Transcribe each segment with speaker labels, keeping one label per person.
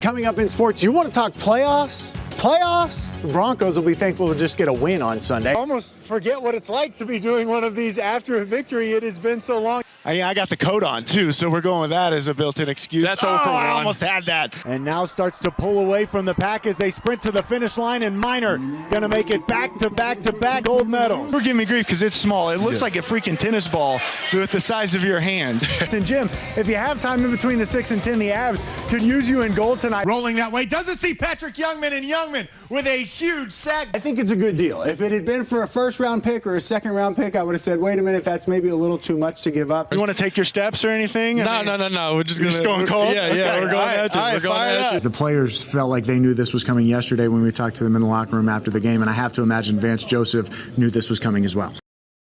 Speaker 1: Coming up in sports, you want to talk playoffs? Playoffs? The Broncos will be thankful to just get a win on Sunday. Almost forget what it's like to be doing one of these after a victory. It has been so long.
Speaker 2: I got the coat on, too, so we're going with that as a built-in excuse.
Speaker 3: That's all for one.
Speaker 2: I almost had that.
Speaker 1: And now starts to pull away from the pack as they sprint to the finish line, and Minor going to make it back-to-back gold medals.
Speaker 2: We're giving me grief because it's small. It looks like a freaking tennis ball with the size of your hands.
Speaker 1: And Jim, if you have time in between the 6 and 10, the Avs could use you in goal tonight.
Speaker 4: Rolling that way, doesn't see Patrick Youngman, and Youngman with a huge sack.
Speaker 1: I think it's a good deal. If it had been for a first-round pick or a second-round pick, I would have said, wait a minute, that's maybe a little too much to give up.
Speaker 2: You want to take your steps or anything?
Speaker 3: No. We're just going
Speaker 2: cold?
Speaker 3: Yeah,
Speaker 2: Okay.
Speaker 3: we're going at you.
Speaker 2: We're going at you.
Speaker 5: The players felt like they knew this was coming yesterday when we talked to them in the locker room after the game, and I have to imagine Vance Joseph knew this was coming as well.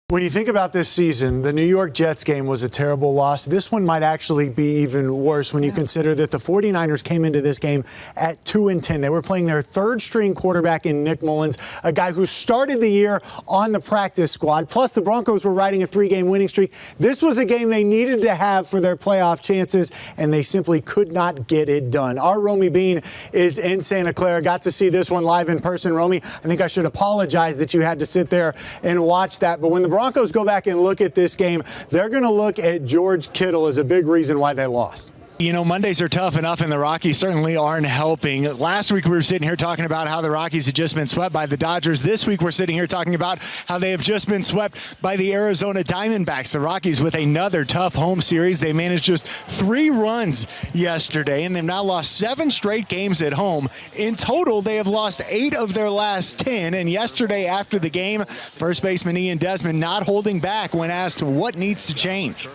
Speaker 1: When you think about this season, the New York Jets game was a terrible loss. This one might actually be even worse when you consider that the 49ers came into this game at 2-10. They were playing their third-string quarterback in Nick Mullins, a guy who started the year on the practice squad. Plus, the Broncos were riding a 3-game winning streak. This was a game they needed to have for their playoff chances, and they simply could not get it done. Our Romy Bean is in Santa Clara. Got to see this one live in person. Romy, I think I should apologize that you had to sit there and watch that, but when the Broncos go back and look at this game, they're going to look at George Kittle as a big reason why they lost.
Speaker 2: You know, Mondays are tough enough, and the Rockies certainly aren't helping. Last week, we were sitting here talking about how the Rockies had just been swept by the Dodgers. This week, we're sitting here talking about how they have just been swept by the Arizona Diamondbacks. The Rockies with another tough home series. They managed just 3 runs yesterday, and they've now lost 7 straight games at home. In total, they have lost 8 of their last 10, and yesterday after the game, first baseman Ian Desmond not holding back when asked what needs to change.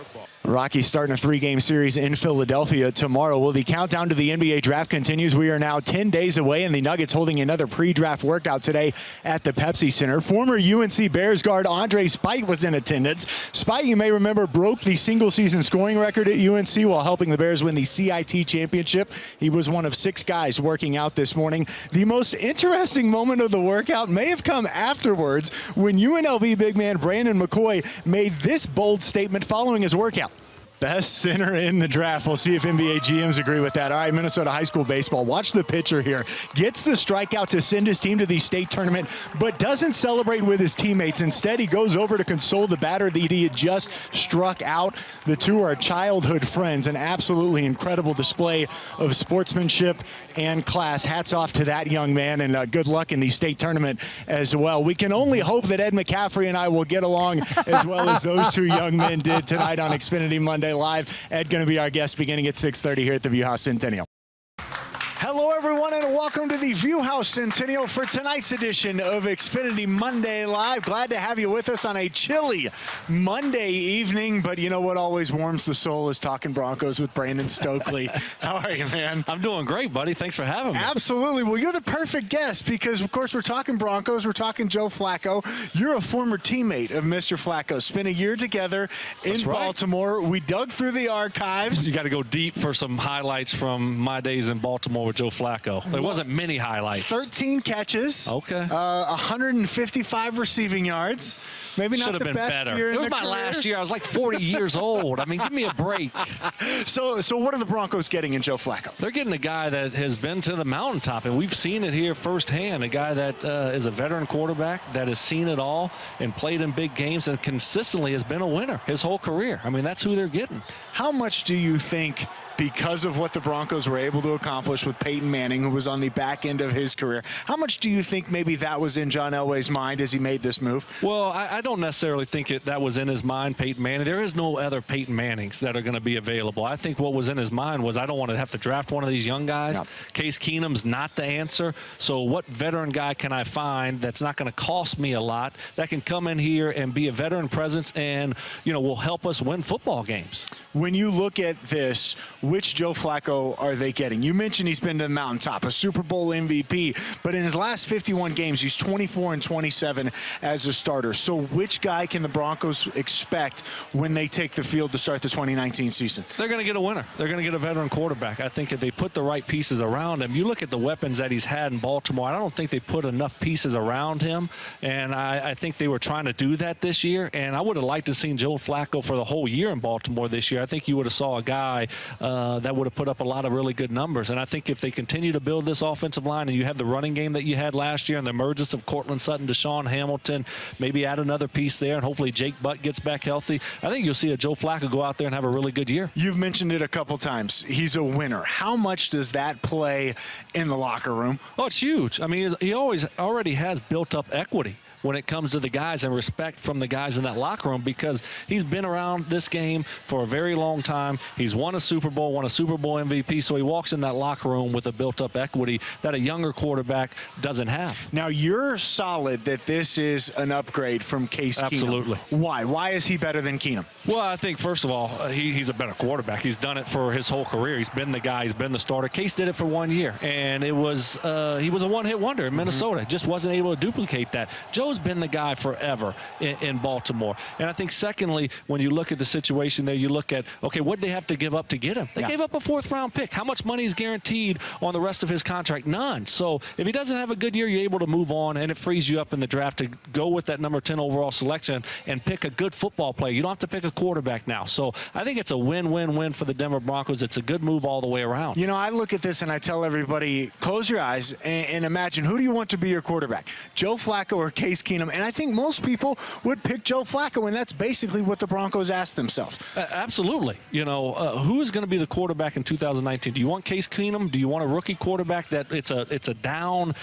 Speaker 2: Rockies starting a 3-game series in Philadelphia tomorrow. Well, the countdown to the NBA draft continues. We are now 10 days away, and the Nuggets holding another pre-draft workout today at the Pepsi Center. Former UNC Bears guard Andre Spite was in attendance. Spite, you may remember, broke the single-season scoring record at UNC while helping the Bears win the CIT championship. He was one of 6 guys working out this morning. The most interesting moment of the workout may have come afterwards when UNLV big man Brandon McCoy made this bold statement following his workout. Best center in the draft. We'll see if NBA GMs agree with that. All right, Minnesota high school baseball. Watch the pitcher here. Gets the strikeout to send his team to the state tournament, but doesn't celebrate with his teammates. Instead, he goes over to console the batter that he had just struck out. The two are childhood friends. An absolutely incredible display of sportsmanship and class. Hats off to that young man, and good luck in the state tournament as well. We can only hope that Ed McCaffrey and I will get along as well as those 2 young men did tonight on Xfinity Monday Live. Ed going to be our guest beginning at 6:30 here at the Viewhouse Centennial. Hello, everyone, and welcome to the Viewhouse Centennial for tonight's edition of Xfinity Monday Live. Glad to have you with us on a chilly Monday evening, but you know what always warms the soul is talking Broncos with Brandon Stokely. How are you, man?
Speaker 3: I'm doing great, buddy. Thanks for having me.
Speaker 2: Absolutely. Well, you're the perfect guest because, of course, we're talking Broncos. We're talking Joe Flacco. You're a former teammate of Mr. Flacco. Spent a year together in Baltimore. We dug through the archives.
Speaker 3: You got to go deep for some highlights from my days in Baltimore with Joe Flacco. There wasn't many highlights.
Speaker 2: 13 catches.
Speaker 3: Okay.
Speaker 2: 155 receiving yards. Maybe not the best year in the career.
Speaker 3: It was my last year. I was like 40 years old. I mean, give me a break.
Speaker 2: So what are the Broncos getting in Joe Flacco?
Speaker 3: They're getting a guy that has been to the mountaintop, and we've seen it here firsthand. A guy that is a veteran quarterback that has seen it all and played in big games and consistently has been a winner his whole career. I mean, that's who they're getting.
Speaker 2: How much do you think, because of what the Broncos were able to accomplish with Peyton Manning, who was on the back end of his career, how much do you think maybe that was in John Elway's mind as he made this move?
Speaker 3: Well, I don't necessarily think that was in his mind, Peyton Manning. There is no other Peyton Mannings that are going to be available. I think what was in his mind was, I don't want to have to draft one of these young guys. Yep. Case Keenum's not the answer. So what veteran guy can I find that's not going to cost me a lot, that can come in here and be a veteran presence and, you know, will help us win football games?
Speaker 2: When you look at this, which Joe Flacco are they getting? You mentioned he's been to the mountaintop, a Super Bowl MVP, but in his last 51 games, he's 24-27 as a starter. So which guy can the Broncos expect when they take the field to start the 2019 season?
Speaker 3: They're going to get a winner. They're going to get a veteran quarterback. I think if they put the right pieces around him, you look at the weapons that he's had in Baltimore, I don't think they put enough pieces around him, and I think they were trying to do that this year, and I would have liked to have seen Joe Flacco for the whole year in Baltimore this year. I think you would have saw a guy that would have put up a lot of really good numbers. And I think if they continue to build this offensive line and you have the running game that you had last year and the emergence of Cortland Sutton, Deshaun Hamilton, maybe add another piece there, and hopefully Jake Butt gets back healthy, I think you'll see a Joe Flacco go out there and have a really good year.
Speaker 2: You've mentioned it a couple times. He's a winner. How much does that play in the locker room?
Speaker 3: Oh, it's huge. I mean, he already has built up equity when it comes to the guys and respect from the guys in that locker room, because he's been around this game for a very long time. He's won a Super Bowl MVP, so he walks in that locker room with a built-up equity that a younger quarterback doesn't have.
Speaker 2: Now, you're solid that this is an upgrade from Case Keenum.
Speaker 3: Absolutely.
Speaker 2: Why? Why is he better than Keenum?
Speaker 3: Well, I think, first of all, he's a better quarterback. He's done it for his whole career. He's been the guy. He's been the starter. Case did it for 1 year, and he was a one-hit wonder in Minnesota. Just wasn't able to duplicate that. Joe's been the guy forever in Baltimore. And I think, secondly, when you look at the situation there, you look at, okay, what did they have to give up to get him? They gave up a 4th-round pick. How much money is guaranteed on the rest of his contract? None. So if he doesn't have a good year, you're able to move on, and it frees you up in the draft to go with that number 10 overall selection and pick a good football player. You don't have to pick a quarterback now. So I think it's a win-win-win for the Denver Broncos. It's a good move all the way around.
Speaker 2: You know, I look at this and I tell everybody, close your eyes and imagine, who do you want to be your quarterback? Joe Flacco or Case Keenum? And I think most people would pick Joe Flacco, and that's basically what the Broncos asked themselves.
Speaker 3: Absolutely. You know, who is going to be the quarterback in 2019? Do you want Case Keenum? Do you want a rookie quarterback that it's a down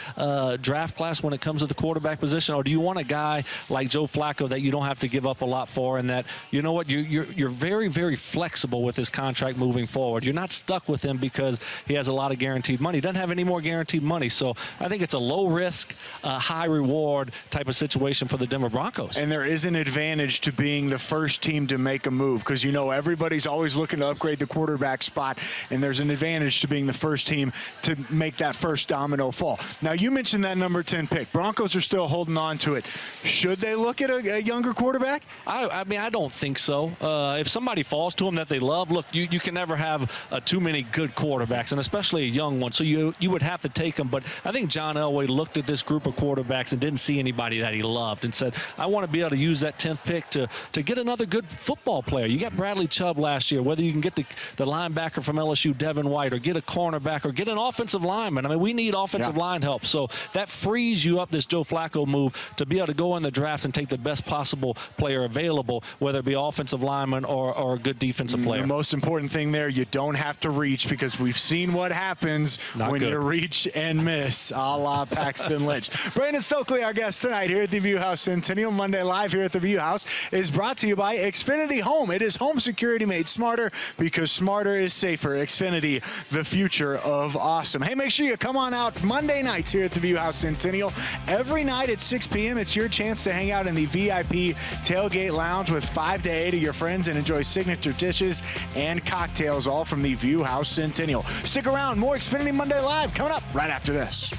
Speaker 3: draft class when it comes to the quarterback position? Or do you want a guy like Joe Flacco that you don't have to give up a lot for, and that, you know what, you're very, very flexible with his contract moving forward. You're not stuck with him because he has a lot of guaranteed money. He doesn't have any more guaranteed money. So I think it's a low-risk, high-reward type of situation for the Denver Broncos.
Speaker 2: And there is an advantage to being the first team to make a move, because, you know, everybody's always looking to upgrade the quarterback spot, and there's an advantage to being the first team to make that first domino fall. Now, you mentioned that number 10 pick. Broncos are still holding on to it. Should they look at a younger quarterback?
Speaker 3: I mean, I don't think so. If somebody falls to them that they love, look, you can never have too many good quarterbacks, and especially a young one, so you would have to take them. But I think John Elway looked at this group of quarterbacks and didn't see anybody that he loved and said, I want to be able to use that 10th pick to get another good football player. You got Bradley Chubb last year, whether you can get the linebacker from LSU, Devin White, or get a cornerback, or get an offensive lineman. I mean, we need offensive line help. So that frees you up, this Joe Flacco move, to be able to go in the draft and take the best possible player available, whether it be offensive lineman or a good defensive player.
Speaker 2: The most important thing there, you don't have to reach, because we've seen what happens when you reach and miss, a la Paxton Lynch. Brandon Stokely, our guest tonight here at the View House. Centennial Monday Live here at the View House is brought to you by Xfinity Home. It is home security made smarter, because smarter is safer. Xfinity, the future of awesome. Hey, make sure you come on out Monday nights here at the View House Centennial. Every night at 6 p.m., it's your chance to hang out in the VIP tailgate lounge with 5 to 8 of your friends and enjoy signature dishes and cocktails, all from the View House Centennial. Stick around. More Xfinity Monday Live coming up right after this.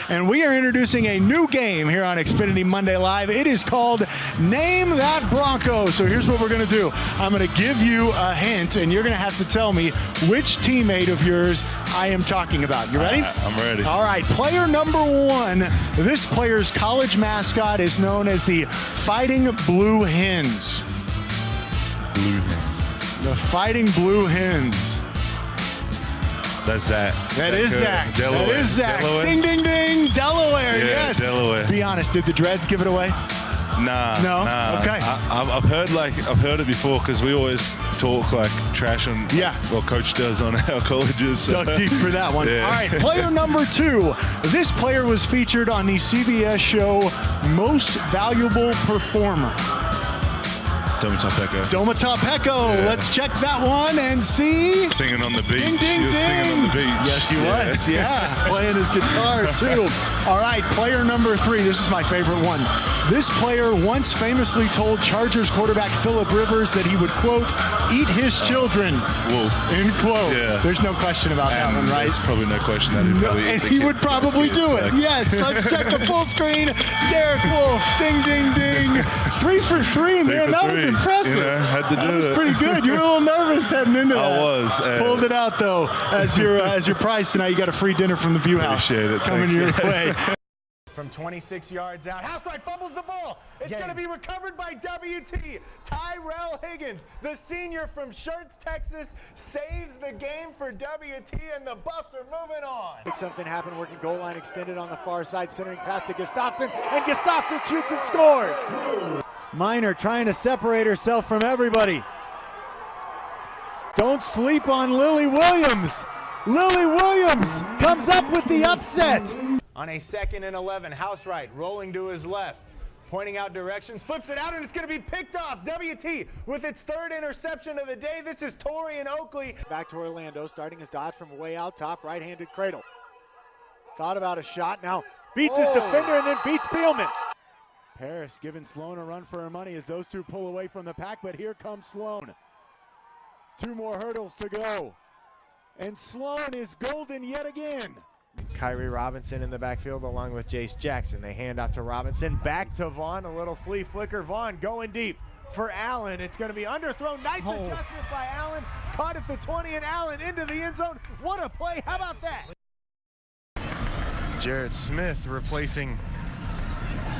Speaker 2: And we are introducing a new game here on Xfinity Monday Live. It is called Name That Bronco. So here's what we're going to do. I'm going to give you a hint, and you're going to have to tell me which teammate of yours I am talking about. You ready?
Speaker 6: I'm ready.
Speaker 2: All right. Player number 1. This player's college mascot is known as the Fighting Blue Hens.
Speaker 6: Blue Hens.
Speaker 2: The Fighting Blue Hens.
Speaker 6: That's Zach.
Speaker 2: That is Zach.
Speaker 6: Delaware.
Speaker 2: That is Zach.
Speaker 6: Delaware?
Speaker 2: Ding, ding, ding. Delaware,
Speaker 6: Yeah,
Speaker 2: yes.
Speaker 6: Delaware.
Speaker 2: Be honest, did the Dreads give it away?
Speaker 6: Nah.
Speaker 2: No?
Speaker 6: Nah.
Speaker 2: Okay.
Speaker 6: I've heard it before, because we always talk like trash on what Coach does on our colleges. So.
Speaker 2: Dug deep for that one.
Speaker 6: Yeah.
Speaker 2: All right, player number 2. This player was featured on the CBS show Most Valuable Performer. Domata Pecco.
Speaker 6: Yeah.
Speaker 2: Let's check that one and see.
Speaker 6: Singing on the beach.
Speaker 2: Ding, ding,
Speaker 6: He was
Speaker 2: ding.
Speaker 6: singing on the beach.
Speaker 2: Yes, he was. Yeah, playing his guitar too. All right, player number 3. This is my favorite one. This player once famously told Chargers quarterback Phillip Rivers that he would, quote, eat his children,
Speaker 6: Wolf.
Speaker 2: end quote.
Speaker 6: Yeah.
Speaker 2: There's no question about that one, right?
Speaker 6: There's probably no question that he'd probably
Speaker 2: And
Speaker 6: eat the
Speaker 2: he
Speaker 6: kid.
Speaker 2: would probably do it.
Speaker 6: Like-
Speaker 2: Yes, let's check the full screen. Derek Wolf, ding, ding, ding. 3 for 3, man. That was
Speaker 6: 3.
Speaker 2: impressive.
Speaker 6: You know, had to do
Speaker 2: That was
Speaker 6: it.
Speaker 2: pretty good. You were a little nervous heading into that.
Speaker 6: I was.
Speaker 2: Pulled it out, though. As your prize tonight, you got a free dinner from the View House.
Speaker 6: Appreciate it.
Speaker 2: Coming
Speaker 6: Thanks,
Speaker 2: your
Speaker 6: guys.
Speaker 2: way.
Speaker 4: from 26 yards out. Housewright fumbles the ball. It's going to be recovered by WT. Tyrell Higgins, the senior from Schertz, Texas, saves the game for WT, and the Buffs are moving on.
Speaker 5: Make something happen, working goal line extended on the far side, centering pass to Gustafsson, and Gustafsson shoots and scores. Minor trying to separate herself from everybody. Don't sleep on Lily Williams. Lily Williams comes up with the upset.
Speaker 4: On a 2nd and 11, Housewright rolling to his left, pointing out directions, flips it out, and it's going to be picked off. WT with its 3rd interception of the day. This is Torian Oakley.
Speaker 5: Back to Orlando, starting his dodge from way out top, right-handed cradle. Thought about a shot, now beats his defender and then beats Beelman. Paris giving Sloan a run for her money as those two pull away from the pack, but here comes Sloan. 2 more hurdles to go. And Sloan is golden yet again. Kyrie Robinson in the backfield along with Jace Jackson. They hand off to Robinson. Back to Vaughn. A little flea flicker. Vaughn going deep for Allen. It's going to be underthrown. Nice adjustment by Allen. Caught at the 20 and Allen into the end zone. What a play. How about that?
Speaker 4: Jared Smith replacing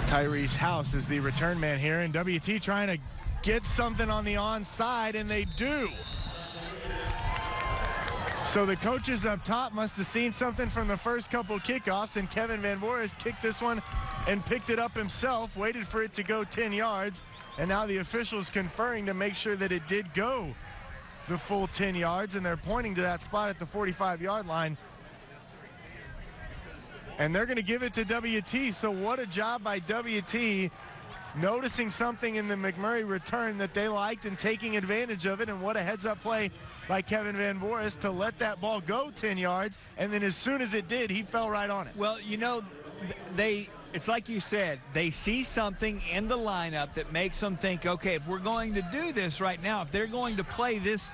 Speaker 4: Tyrese House as the return man here. And WT trying to get something on the onside, and they do. So the coaches up top must have seen something from the first couple kickoffs, and Kevin Van Voorhis kicked this one and picked it up himself, waited for it to go 10 yards, and now the officials conferring to make sure that it did go the full 10 yards, and they're pointing to that spot at the 45-yard line. And they're going to give it to WT, so what a job by WT noticing something in the McMurray return that they liked and taking advantage of it, and what a heads-up play by Kevin Van Voorhis to let that ball go 10 yards, and then as soon as it did, he fell right on it.
Speaker 7: Well, you know, it's like you said, they see something in the lineup that makes them think, okay, if we're going to do this right now, if they're going to play this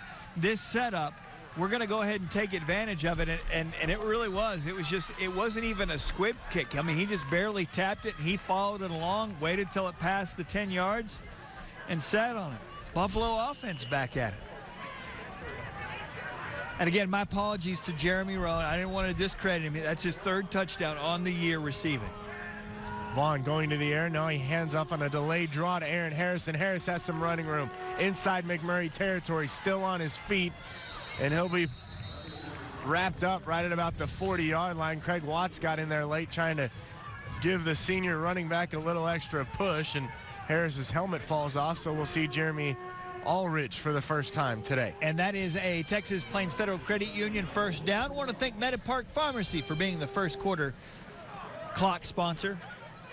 Speaker 7: setup, we're going to go ahead and take advantage of it, and it really was. It wasn't even a squib kick. I mean, he just barely tapped it. He followed it along, waited till it passed the 10 yards, and sat on it. Buffalo offense back at it. And again, my apologies to Jeremy Rowan. I didn't want to discredit him. That's his 3rd touchdown on the year receiving.
Speaker 4: Vaughn going to the air. Now he hands off on a delayed draw to Aaron Harris, and Harris has some running room inside McMurray territory, still on his feet. And he'll be wrapped up right at about the 40-yard line. Craig Watts got in there late trying to give the senior running back a little extra push, and Harris's helmet falls off, so we'll see Jeremy Ulrich for the first time today.
Speaker 7: And that is a Texas Plains Federal Credit Union first down. I want to thank MetaPark Pharmacy for being the first quarter clock sponsor.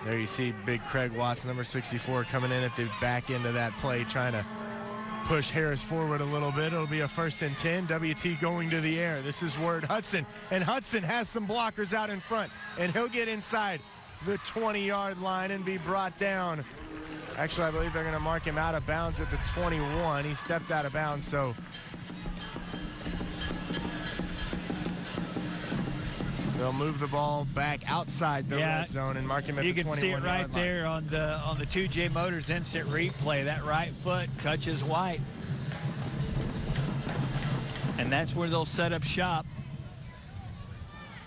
Speaker 4: There you see big Craig Watts, number 64, coming in at the back end of that play, trying to push Harris forward a little bit. It'll be a 1st and 10. WT going to the air. This is Ward Hudson, and Hudson has some blockers out in front, and he'll get inside the 20-yard line and be brought down. Actually, I believe they're going to mark him out of bounds at the 21. He stepped out of bounds, so they'll move the ball back outside the red zone and mark him at the 21-yard line.
Speaker 7: You can see it right there on the 2J Motors instant replay. That right foot touches white. And that's where they'll set up shop.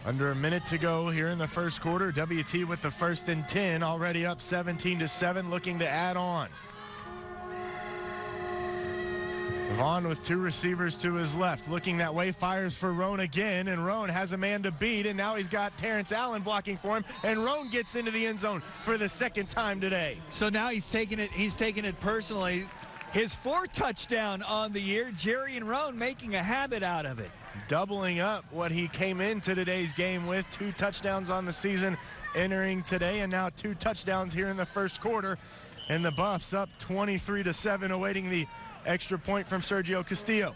Speaker 4: Under a minute to go here in the first quarter. WT with the 1st and 10, already up 17-7, looking to add on. Vaughn with 2 receivers to his left, looking that way, fires for Roan again, and Roan has a man to beat, and now he's got Terrence Allen blocking for him, and Roan gets into the end zone for the 2nd time today.
Speaker 7: So now he's taking it personally. His 4th touchdown on the year, Jerry and Roan making a habit out of it.
Speaker 4: Doubling up what he came into today's game with. 2 touchdowns on the season entering today, and now 2 touchdowns here in the first quarter, and the Buffs up 23-7, awaiting the extra point from Sergio Castillo.